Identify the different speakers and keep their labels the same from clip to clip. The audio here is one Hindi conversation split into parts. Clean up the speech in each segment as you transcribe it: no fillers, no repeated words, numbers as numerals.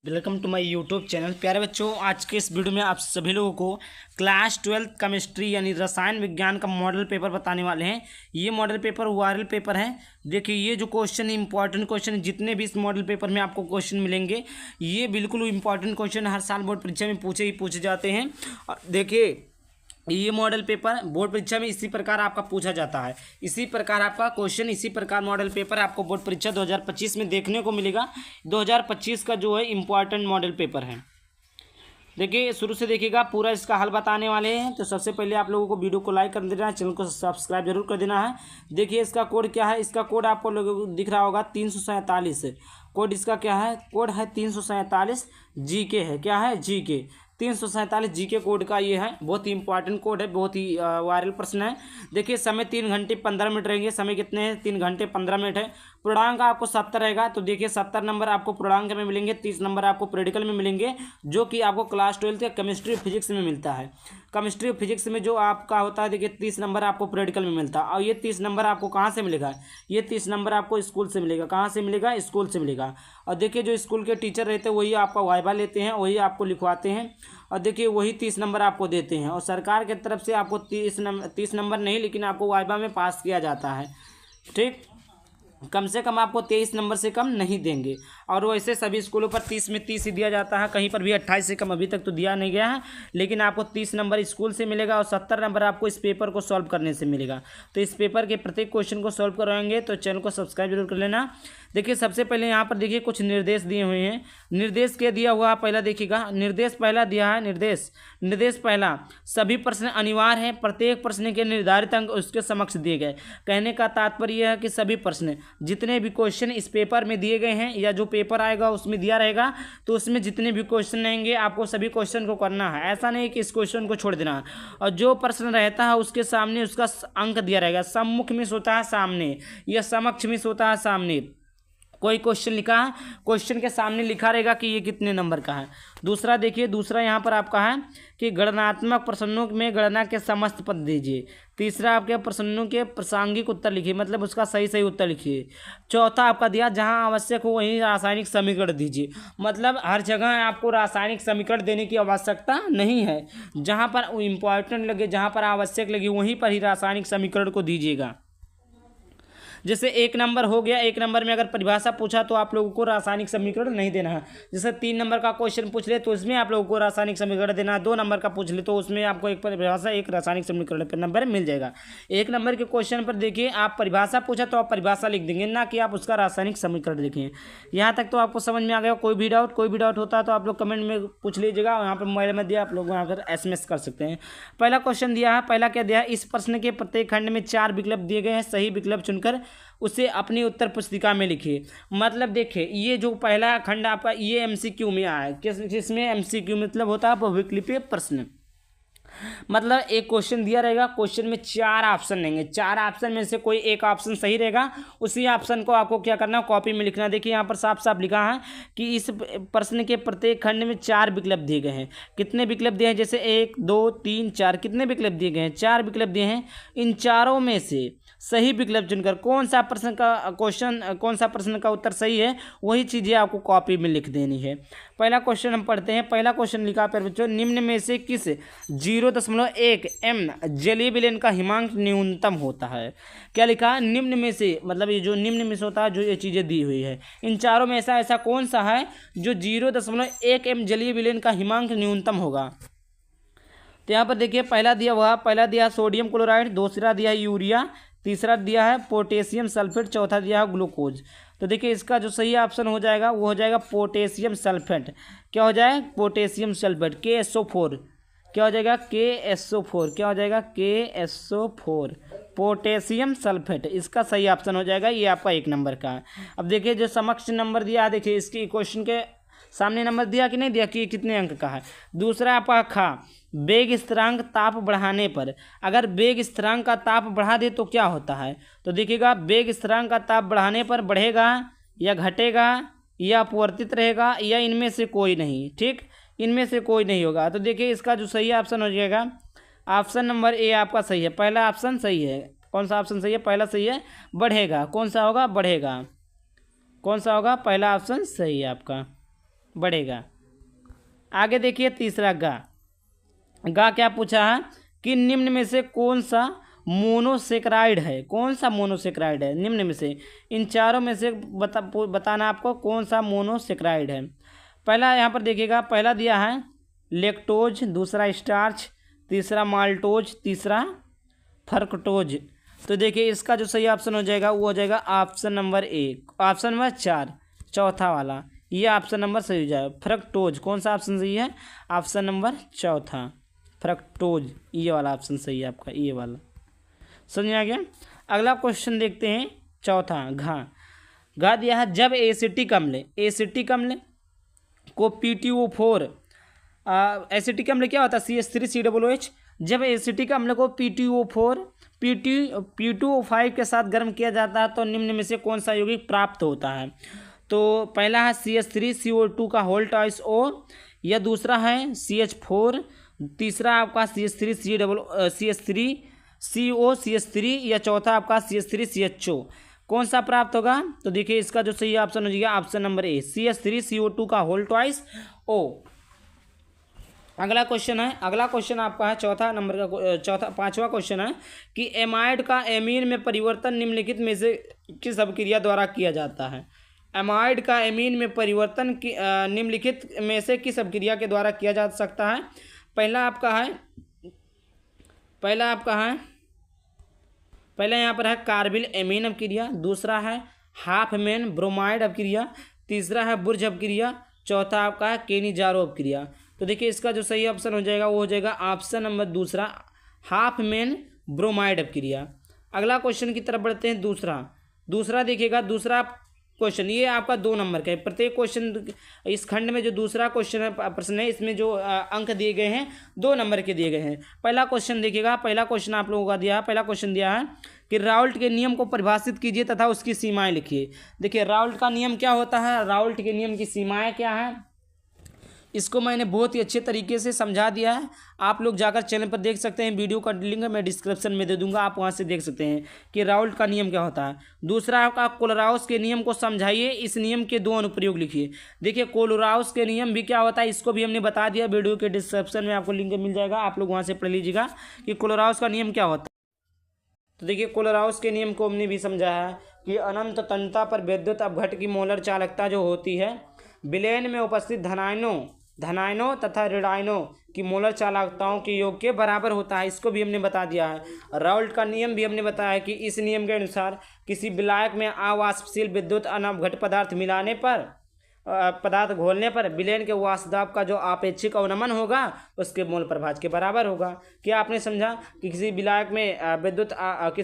Speaker 1: Welcome to my YouTube channel. प्यारे बच्चों, आज के इस वीडियो में आप सभी लोगों को क्लास 12 केमिस्ट्री यानी रसायन विज्ञान का मॉडल पेपर बताने वाले हैं। ये मॉडल पेपर वायरल पेपर है। देखिए, ये जो क्वेश्चन इंपॉर्टेंट क्वेश्चन, जितने भी इस मॉडल पेपर में आपको क्वेश्चन मिलेंगे, ये बिल्कुल इंपॉर्टेंट क्वेश्चन हर साल बोर्ड परीक्षा में पूछे जाते हैं। और देखिए, ये मॉडल पेपर बोर्ड परीक्षा में इसी प्रकार आपका पूछा जाता है। इसी प्रकार आपका क्वेश्चन, इसी प्रकार मॉडल पेपर आपको बोर्ड परीक्षा 2025 में देखने को मिलेगा। 2025 का जो है इम्पॉर्टेंट मॉडल पेपर है। देखिए, शुरू से देखिएगा, पूरा इसका हल बताने वाले हैं। तो सबसे पहले आप लोगों को वीडियो को लाइक कर देना है, चैनल को सब्सक्राइब जरूर कर देना है। देखिए, इसका कोड क्या है। इसका कोड आपको लोगों को दिख रहा होगा 347। कोड इसका क्या है? कोड है 347। जीके है, क्या है? जीके 347 जीके कोड का ये है। बहुत ही इंपॉर्टेंट कोड है, बहुत ही वायरल प्रश्न है। देखिए, समय 3 घंटे 15 मिनट रहेंगे। समय कितने हैं? 3 घंटे 15 मिनट है। पूर्णांक आपको 70 रहेगा। तो देखिए, 70 नंबर आपको पूर्णांक में मिलेंगे, 30 नंबर आपको प्रैक्टिकल में मिलेंगे, जो कि आपको क्लास 12 के केमिस्ट्री फिजिक्स में मिलता है। केमिस्ट्री फिजिक्स में जो आपका होता है, देखिए 30 नंबर आपको प्रैक्टिकल में मिलता है। और ये 30 नंबर आपको कहाँ से मिलेगा? ये 30 नंबर आपको स्कूल से मिलेगा। कहाँ से मिलेगा? स्कूल से मिलेगा। और देखिए, जो स्कूल के टीचर रहते हैं वही आपका वाइवा लेते हैं, वही आपको लिखवाते हैं। और देखिए, वही 30 नंबर आपको देते हैं। और सरकार की तरफ से आपको 30 नंबर नहीं, लेकिन आपको वाइवा में पास किया जाता है। ठीक, कम से कम आपको 23 नंबर से कम नहीं देंगे। और वैसे सभी स्कूलों पर 30 में 30 ही दिया जाता है, कहीं पर भी 28 से कम अभी तक तो दिया नहीं गया है। लेकिन आपको 30 नंबर स्कूल से मिलेगा और 70 नंबर आपको इस पेपर को सॉल्व करने से मिलेगा। तो इस पेपर के प्रत्येक क्वेश्चन को सॉल्व करवाएंगे, तो चैनल को सब्सक्राइब जरूर कर लेना। देखिए, सबसे पहले यहाँ पर देखिए कुछ निर्देश दिए हुए हैं। निर्देश क्या दिया हुआ पहला देखिएगा। निर्देश पहला दिया है। निर्देश पहला, सभी प्रश्न अनिवार्य है। प्रत्येक प्रश्न के निर्धारित अंक उसके समक्ष दिए गए। कहने का तात्पर्य यह है कि सभी प्रश्न, जितने भी क्वेश्चन इस पेपर में दिए गए हैं या जो पेपर आएगा उसमें दिया रहेगा, तो उसमें जितने भी क्वेश्चन रहेंगे आपको सभी क्वेश्चन को करना है। ऐसा नहीं कि इस क्वेश्चन को छोड़ देना है। और जो प्रश्न रहता है उसके सामने उसका अंक दिया रहेगा। सम्मुख मिस होता है सामने, या समक्ष मिस होता है सामने। कोई क्वेश्चन लिखा है, क्वेश्चन के सामने लिखा रहेगा कि ये कितने नंबर का है। दूसरा देखिए, दूसरा यहाँ पर आपका है कि गणनात्मक प्रश्नों में गणना के समस्त पद दीजिए। तीसरा, आपके प्रश्नों के प्रासंगिक उत्तर लिखिए, मतलब उसका सही सही उत्तर लिखिए। चौथा आपका दिया, जहाँ आवश्यक हो वहीं रासायनिक समीकरण दीजिए। मतलब हर जगह आपको रासायनिक समीकरण देने की आवश्यकता नहीं है। जहाँ पर इम्पॉर्टेंट लगे, जहाँ पर आवश्यक लगे, वहीं पर ही रासायनिक समीकरण को दीजिएगा। जैसे 1 नंबर हो गया, 1 नंबर में अगर परिभाषा पूछा तो आप लोगों को रासायनिक समीकरण नहीं देना है। जैसे 3 नंबर का क्वेश्चन पूछ ले तो इसमें आप लोगों को रासायनिक समीकरण देना है। 2 नंबर का पूछ ले तो उसमें आपको एक परिभाषा, एक रासायनिक समीकरण पर नंबर मिल जाएगा। 1 नंबर के क्वेश्चन पर देखिए, आप परिभाषा पूछा तो आप परिभाषा लिख देंगे, ना कि आप उसका रासायनिक समीकरण लिखें। यहाँ तक तो आपको समझ में आ गया। कोई भी डाउट होता है तो आप लोग कमेंट में पूछ लीजिएगा। यहाँ पर मोबाइल में दिया, आप लोग वहाँ पर SMS कर सकते हैं। पहला क्वेश्चन दिया है, पहला क्या दिया है? इस प्रश्न के प्रत्येक खंड में 4 विकल्प दिए गए हैं। सही विकल्प चुनकर उसे अपनी उत्तर पुस्तिका में लिखिए। मतलब देखिए, ये जो पहला खंड आपका ये MCQ में आया है। किसमें? MCQ मतलब होता है बहुविकल्पीय प्रश्न। मतलब एक क्वेश्चन दिया रहेगा, क्वेश्चन में 4 ऑप्शन रहेंगे। 4 ऑप्शन में से कोई एक ऑप्शन सही रहेगा, उसी ऑप्शन को आपको क्या करना है? कॉपी में लिखना। देखिए, यहाँ पर साफ साफ लिखा है कि इस प्रश्न के प्रत्येक खंड में 4 विकल्प दिए गए हैं। कितने विकल्प दिए हैं? जैसे 1 2 3 4, कितने विकल्प दिए गए हैं? 4 विकल्प दिए हैं। इन चारों में से सही विकल्प चुनकर कौन सा प्रश्न का उत्तर सही है, वही चीज़ें आपको कॉपी में लिख देनी है। पहला क्वेश्चन हम पढ़ते हैं। पहला क्वेश्चन लिखा पर बच्चों, निम्न में से किस 0.1 m जलीय विलयन का हिमांक न्यूनतम होता है? क्या लिखा? निम्न में से, मतलब ये जो निम्न में से होता है, जो ये चीज़ें दी हुई है, इन चारों में ऐसा कौन सा है जो 0.1 m जलीय विलयन का हिमांक न्यूनतम होगा? तो यहाँ पर देखिए, पहला दिया सोडियम क्लोराइड, दूसरा दिया है यूरिया, तीसरा दिया है पोटेशियम सल्फेट, चौथा दिया है ग्लूकोज। तो देखिए, इसका जो सही ऑप्शन हो जाएगा वो हो जाएगा पोटेशियम सल्फेट। क्या हो जाए? Potassium sulphate, KSO4। क्या हो जाएगा? KSO4। क्या हो जाएगा? KSO4, potassium sulphate. इसका सही ऑप्शन हो जाएगा। ये आपका 1 नंबर का है। अब देखिए, जो समक्ष नंबर दिया है, देखिए इसकी क्वेश्चन के सामने नंबर दिया कि नहीं दिया, कि कितने अंक का है। दूसरा आपका खा, वेग स्थिरांक ताप बढ़ाने पर, अगर वेग स्थिरांक का ताप बढ़ा दे तो क्या होता है? तो देखिएगा, वेग स्थिरांक का ताप बढ़ाने पर बढ़ेगा या घटेगा या अपवर्तित रहेगा, या इनमें से कोई नहीं। ठीक, इनमें से कोई नहीं होगा। तो देखिए, इसका जो सही ऑप्शन हो जाएगा, ऑप्शन नंबर A आपका सही है। पहला ऑप्शन सही है। कौन सा ऑप्शन सही है? पहला सही है। बढ़ेगा, कौन सा होगा? बढ़ेगा। कौन सा होगा? पहला ऑप्शन सही है आपका। बढ़ेगा। आगे देखिए तीसरा गा क्या पूछा है कि निम्न में से कौन सा मोनोसेक्राइड है, कौन सा मोनोसेक्राइड है, निम्न में से इन चारों में से बताना आपको कौन सा मोनोसेक्राइड है। पहला यहाँ पर देखिएगा, पहला दिया है लेक्टोज, दूसरा स्टार्च, तीसरा माल्टोज, तीसरा फर्कटोज। तो देखिए इसका जो सही ऑप्शन हो जाएगा वो हो जाएगा option number A, option number 4 चौथा वाला, ये ऑप्शन नंबर सही हो जाएगा। फ्रक्टोज कौन सा ऑप्शन सही है, ऑप्शन नंबर चौथा फ्रक्टोज, ये वाला ऑप्शन सही है आपका, ये वाला। समझ में आ गया। अगला क्वेश्चन देखते हैं चौथा घा दिया है जब एसिटिक अम्ल को PTO4 एसिटिक अम्ल क्या होता है CH3COOH, जब एसिटिक अम्ल को P2O5 के साथ गर्म किया जाता है तो निम्न में से कौन सा यौगिक प्राप्त होता है। तो पहला है CH3CO2 का होल ट्वाइस O, या दूसरा है CH4, तीसरा आपका CH3CO, या चौथा आपका CH3CHO। कौन सा प्राप्त होगा, तो देखिए इसका जो सही ऑप्शन हो जाएगा ऑप्शन नंबर ए, CH3CO2 का होल ट्वाइस O। अगला क्वेश्चन आपका है चौथा नंबर का, पांचवा क्वेश्चन है कि एमाइड का एमीन में परिवर्तन निम्नलिखित में से किस अभिक्रिया द्वारा किया जाता है। एमाइड का एमीन में परिवर्तन निम्नलिखित में से किस अभिक्रिया के द्वारा किया जा सकता है। पहला यहाँ पर है कार्बिल एमीन अभिक्रिया, दूसरा है हाफमैन ब्रोमाइड अभिक्रिया, तीसरा है बुर्ज अभिक्रिया, चौथा आपका है केनिजारो अभिक्रिया। तो देखिए इसका जो सही ऑप्शन हो जाएगा वो हो जाएगा ऑप्शन नंबर दूसरा हाफमैन ब्रोमाइड अभिक्रिया। अगला क्वेश्चन की तरफ बढ़ते हैं। दूसरा देखिएगा, दूसरा क्वेश्चन ये आपका 2 नंबर का है। प्रत्येक क्वेश्चन इस खंड में जो दूसरा क्वेश्चन है प्रश्न है इसमें जो अंक दिए गए हैं 2 नंबर के दिए गए हैं। पहला क्वेश्चन देखिएगा, पहला क्वेश्चन आप लोगों का दिया है, पहला क्वेश्चन दिया है कि राउल्ट के नियम को परिभाषित कीजिए तथा उसकी सीमाएं लिखिए। देखिए राउल्ट का नियम क्या होता है, राउल्ट के नियम की सीमाएं क्या है, इसको मैंने बहुत ही अच्छे तरीके से समझा दिया है। आप लोग जाकर चैनल पर देख सकते हैं, वीडियो का लिंक मैं डिस्क्रिप्शन में दे दूंगा, आप वहां से देख सकते हैं कि राउल्ट का नियम क्या होता है। दूसरा आपका कोलोराउस के नियम को समझाइए, इस नियम के 2 अनुप्रयोग लिखिए। देखिए कोलोराउस के नियम भी क्या होता है इसको भी हमने बता दिया, वीडियो के डिस्क्रिप्शन में आपको लिंक मिल जाएगा, आप लोग वहाँ से पढ़ लीजिएगा कि कोलोराउस का नियम क्या होता है। तो देखिए कोलोराउस के नियम को हमने भी समझा है कि अनंत तन्यता पर विद्युत अपघट की मोलर चालकता जो होती है विलयन में उपस्थित धनायनों तथा ऋणायनों की मोलर चालकताओं के योग के बराबर होता है, इसको भी हमने बता दिया है। राउल्ट का नियम भी हमने बताया कि इस नियम के अनुसार किसी विलायक में अवाष्पशील विद्युत अनवघट पदार्थ घोलने पर विलयन के वाष्पदाब का जो आपेक्षिक अवनमन होगा उसके मोल प्रभाज के बराबर होगा। क्या आपने समझा कि किसी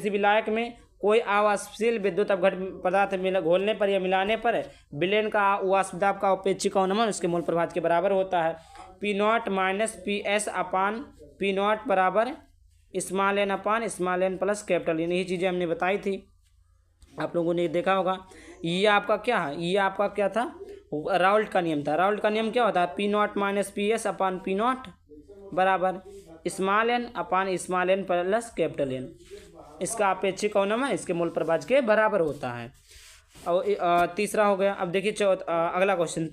Speaker 1: विलायक में कोई अवाष्पशील विद्युत अपघट पदार्थ घोलने पर या मिलाने पर विलयन का वाष्पदाब का अपेक्षिक अवनमन उसके मोल प्रभाज के बराबर होता है। P0 माइनस PS अपान P0 बराबर स्मॉल n अपान small n plus capital n, यही चीज़ें हमने बताई थी, आप लोगों ने देखा होगा। ये आपका क्या है, ये आपका क्या था, राउल्ट का नियम था। राउल्ट का नियम क्या होता है, P0 माइनस PS अपान P0 बराबर स्मॉल n अपान small n plus capital n, इसका अपेक्षिक अवनमन इसके मूल प्रभाज के बराबर होता है। और तीसरा हो गया। अब देखिए अगला क्वेश्चन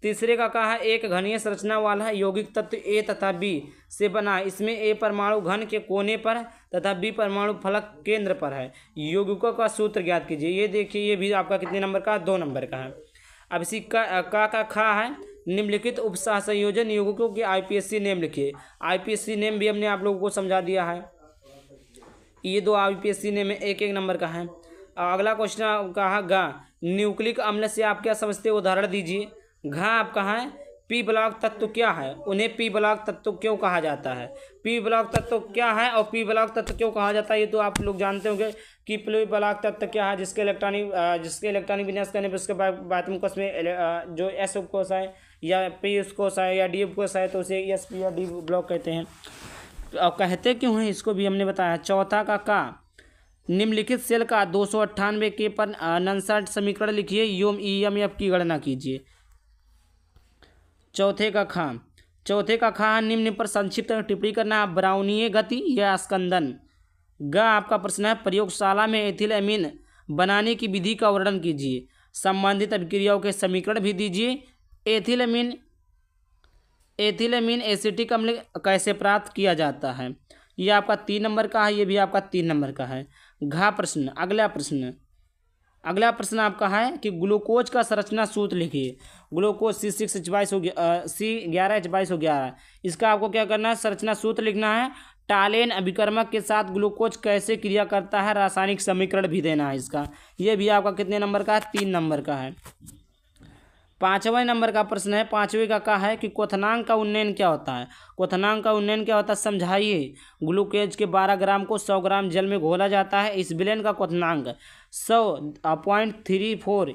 Speaker 1: तीसरे का कहा है एक घनीय संरचना वाला यौगिक तत्व A तथा B से बना है, इसमें A परमाणु घन के कोने पर तथा B परमाणु फलक केंद्र पर है, यौगिकों का सूत्र ज्ञात कीजिए। ये देखिए ये भी आपका कितने नंबर का, 2 नंबर का है। अब इसी का खा है निम्नलिखित उपसह संयोजन यौगिकों की IPSC नेम लिखिए। IPSC नेम भी हमने आप लोगों को समझा दिया है, ये 2 IPSC नेम में 1-1 नंबर का है। अगला क्वेश्चन कहा गा न्यूक्लिक अम्ल से आप क्या समझते हो, उदाहरण दीजिए। घा आपका है पी ब्लॉक तत्व क्या है, उन्हें पी ब्लॉक तत्व क्यों कहा जाता है, पी ब्लॉक तत्व क्या है और पी ब्लॉक तत्व क्यों कहा जाता है, ये तो आप लोग जानते होंगे कि पी ब्लॉक तत्व क्या है, जिसके इलेक्ट्रॉनिक विन्यास करने पर उसके बातम कोष में जो एस उपकोष है या पी उपकोष है या डी उपकोष है तो उसे एस पी या डी ब्लॉक कहते हैं। और कहते क्यों हैं इसको भी हमने बताया। चौथा का निम्नलिखित सेल का 298 के पर नंसर्ट समीकरण लिखिए एवं EMF की गणना कीजिए। चौथे का खा निम्न पर संक्षिप्त टिप्पणी करना, ब्राउनीय गति या स्कंदन। ग आपका प्रश्न है प्रयोगशाला में एथिल एमीन बनाने की विधि का वर्णन कीजिए, संबंधित अभिक्रियाओं के समीकरण भी दीजिए एथिलमीन एथिलमीन एसिटिक अम्ल कैसे प्राप्त किया जाता है? ये आपका 3 नंबर का है, ये भी आपका 3 नंबर का है। घ प्रश्न, अगला प्रश्न आपका है कि ग्लूकोज का संरचना सूत्र लिखिए। ग्लूकोज C6H22O11, इसका आपको क्या करना है? संरचना सूत्र लिखना है। टालेन अभिकर्मक के साथ ग्लूकोज कैसे क्रिया करता है, रासायनिक समीकरण भी देना है इसका। ये भी आपका कितने नंबर का है? 3 नंबर का है। 5वें नंबर का प्रश्न है, 5वें का है कि क्वथनांक का उन्नयन क्या होता है? क्वथनांक का उन्नयन क्या होता है समझाइए। ग्लूकोज के 12 ग्राम को 100 ग्राम जल में घोला जाता है। इस विलयन का क्वथनांक 100.34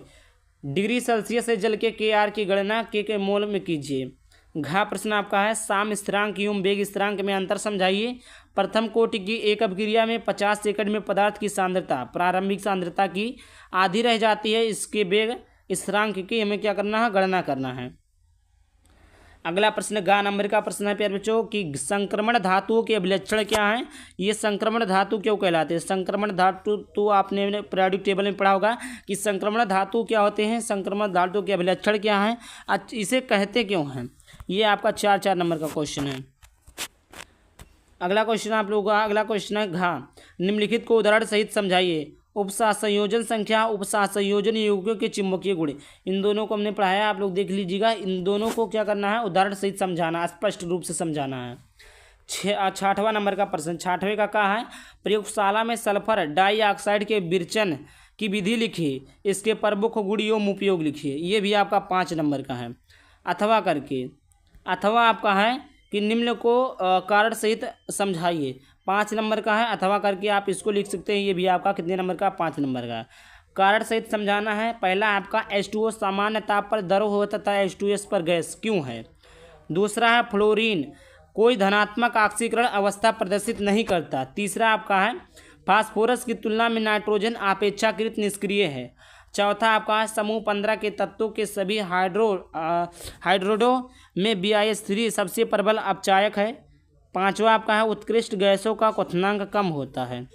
Speaker 1: डिग्री सेल्सियस से जल के Kr की गणना के मोल में कीजिए। घ प्रश्न आपका है, साम स्थिरांक एवं वेग स्थिरांक में अंतर समझाइए। प्रथम कोटि की एक अपक्रिया में 50 सेकंड में पदार्थ की सांद्रता प्रारंभिक सांद्रता की आधी रह जाती है। इसके वेग स्थिरांक की हमें क्या करना है? गणना करना है। अगला प्रश्न ग नंबर का प्रश्न है प्यारे बच्चों कि संक्रमण धातुओं के अभिलक्षण क्या हैं? ये संक्रमण धातु क्यों कहलाते हैं? संक्रमण धातु तो आपने पीरियोडिक टेबल में पढ़ा होगा कि संक्रमण धातु क्या होते हैं, संक्रमण धातु के अभिलक्षण क्या हैं, इसे कहते क्यों हैं? ये आपका 4 नंबर का क्वेश्चन है। अगला क्वेश्चन आप लोगों का अगला क्वेश्चन है घ निम्नलिखित को उदाहरण सहित समझाइए। उपसात संयोजन संख्या, उपसात संयोजन यौगिकों के चुंबकीय गुण, इन दोनों को हमने पढ़ाया, आप लोग देख लीजिएगा। इन दोनों को क्या करना है? उदाहरण सहित समझाना, स्पष्ट रूप से समझाना है। 6वां नंबर का प्रश्न, 6वें का है प्रयोगशाला में सल्फर डाइऑक्साइड के विरचन की विधि लिखिए। इसके प्रमुख गुण एवं उपयोग लिखिए। ये भी आपका 5 नंबर का है। अथवा आपका है कि निम्न को कारण सहित समझाइए। 5 नंबर का है अथवा करके आप इसको लिख सकते हैं। ये भी आपका कितने नंबर का? 5 नंबर का। कारण सहित समझाना है। पहला आपका H2O सामान्य ताप पर द्रव हो तथा H2S पर गैस क्यों है? दूसरा है फ्लोरीन कोई धनात्मक ऑक्सीकरण अवस्था प्रदर्शित नहीं करता। तीसरा आपका है फास्फोरस की तुलना में नाइट्रोजन अपेक्षाकृत निष्क्रिय है। चौथा आपका है समूह 15 के तत्वों के सभी हाइड्रोडो में BiS3 सबसे प्रबल अपचायक है। 5वां आपका है उत्कृष्ट गैसों का क्वथनांक कम होता है।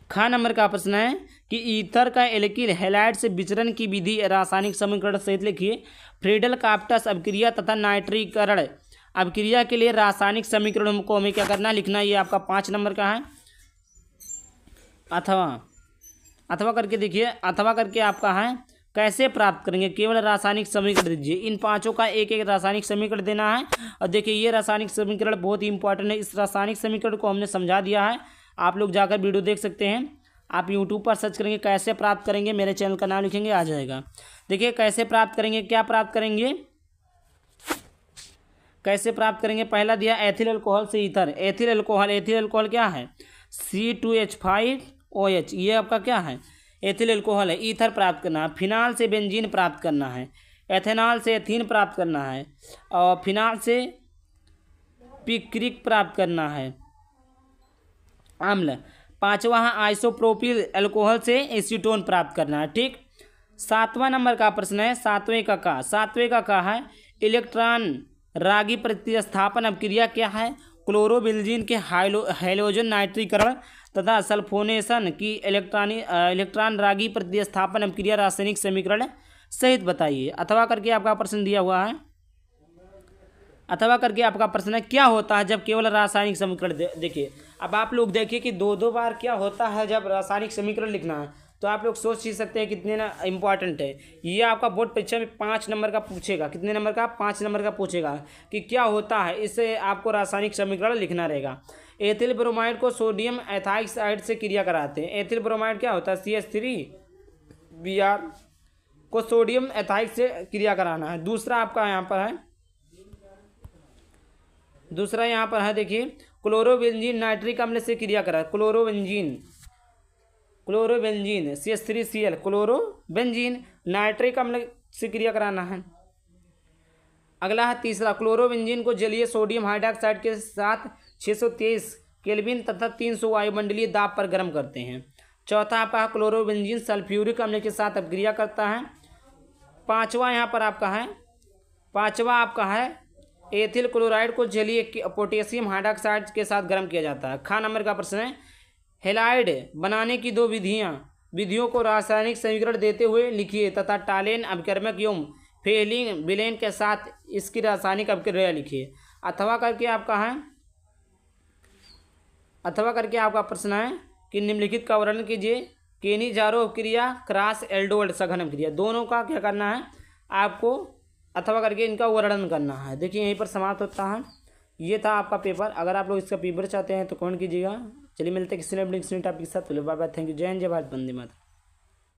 Speaker 1: ख नंबर का प्रश्न है कि ईथर का एल्किल हैलाइड से विचरण की विधि रासायनिक समीकरण सहित लिखिए। फ्रीडल काप्टस अभिक्रिया तथा नाइट्रीकरण अभिक्रिया के लिए रासायनिक समीकरण को हमें क्या करना? लिखना। ये आपका 5 नंबर का है। अथवा करके देखिए, अथवा करके आपका है कैसे प्राप्त करेंगे? केवल रासायनिक समीकरण दीजिए। इन 5 का एक एक रासायनिक समीकरण देना है। और देखिए ये रासायनिक समीकरण बहुत ही इंपॉर्टेंट है। इस रासायनिक समीकरण को हमने समझा दिया है, आप लोग जाकर वीडियो देख सकते हैं। आप यूट्यूब पर सर्च करेंगे कैसे प्राप्त करेंगे, मेरे चैनल का नाम लिखेंगे, आ जाएगा। देखिए कैसे प्राप्त करेंगे, क्या प्राप्त करेंगे, कैसे प्राप्त करेंगे। पहला दिया एथिल अल्कोहल से ईथर। एथिल अल्कोहल क्या है? C2H5OH, ये आपका क्या है? एथिल अल्कोहल है। ईथर प्राप्त करना है। फिनाल से बेंजीन प्राप्त करना है। एथेनॉल से एथीन प्राप्त करना है। और फिनाल से पिक्रिक प्राप्त करना है अम्ल। 5वां है आइसोप्रोपिल अल्कोहल से एसीटोन प्राप्त करना है। ठीक। 7वां नंबर का प्रश्न है 7वें का है इलेक्ट्रॉन रागी प्रतिस्थापन अभिक्रिया क्या है? क्लोरोबेंजीन के हैलोजन नाइट्रीकरण तथा सल्फोनेशन की इलेक्ट्रॉन रागी प्रतिस्थापन अभिक्रिया रासायनिक समीकरण सहित बताइए। अथवा करके आपका प्रश्न दिया हुआ है। अथवा करके आपका प्रश्न है क्या होता है जब केवल रासायनिक समीकरण देखिए। अब आप लोग देखिए कि 2 बार क्या होता है जब रासायनिक समीकरण लिखना है, तो आप लोग सोच ही सकते हैं कितने ना इम्पॉर्टेंट है। ये आपका बोर्ड परीक्षा में 5 नंबर का पूछेगा। कितने नंबर का? 5 नंबर का पूछेगा कि क्या होता है, इससे आपको रासायनिक समीकरण लिखना रहेगा। एथिल ब्रोमाइड को सोडियम एथाइक्साइड से क्रिया कराते हैं। एथिल ब्रोमाइड क्या होता है? CH3Br को सोडियम एथाइक से क्रिया कराना है। दूसरा आपका यहाँ पर है देखिए क्लोरोबेंजीन नाइट्रिक अम्ल से क्रिया करा। क्लोरोबेंजीन CH3Cl क्लोरोबेंजीन नाइट्रिक अम्ल से क्रिया कराना है। अगला है तीसरा क्लोरोबेंजीन को जलीय सोडियम हाइड्रॉक्साइड के साथ 623 केल्विन तथा 300 वायुमंडलीय दाब पर गर्म करते हैं। चौथा आपका क्लोरोबेंजीन सल्फ्यूरिक अम्ल के साथ अभिक्रिया करता है। पांचवा आपका है एथिल क्लोराइड को जलीय पोटेशियम हाइड्रॉक्साइड के साथ गर्म किया जाता है। ख नंबर का प्रश्न है हेलाइड बनाने की 2 विधियों को रासायनिक समीकरण देते हुए लिखिए तथा टालेन अभिकर्मक एवं फेलिंग विलेन के साथ इसकी रासायनिक अभिक्रिया लिखिए। अथवा करके आपका प्रश्न है कि निम्नलिखित का वर्णन कीजिए। केनिजारो अभिक्रिया क्रॉस एल्डोल्ड सघन अभिक्रिया, दोनों का क्या करना है आपको अथवा करके इनका वर्णन करना है। देखिए यहीं पर समाप्त होता है। ये था आपका पेपर। अगर आप लोग इसका पेपर चाहते हैं तो कमेंट कीजिएगा। चलिए मिलते हैं किसी ने अपने टॉपिक के साथ। बाय बाय, थैंक यू, जय हिंद, जय भारत, वंदे मातरम।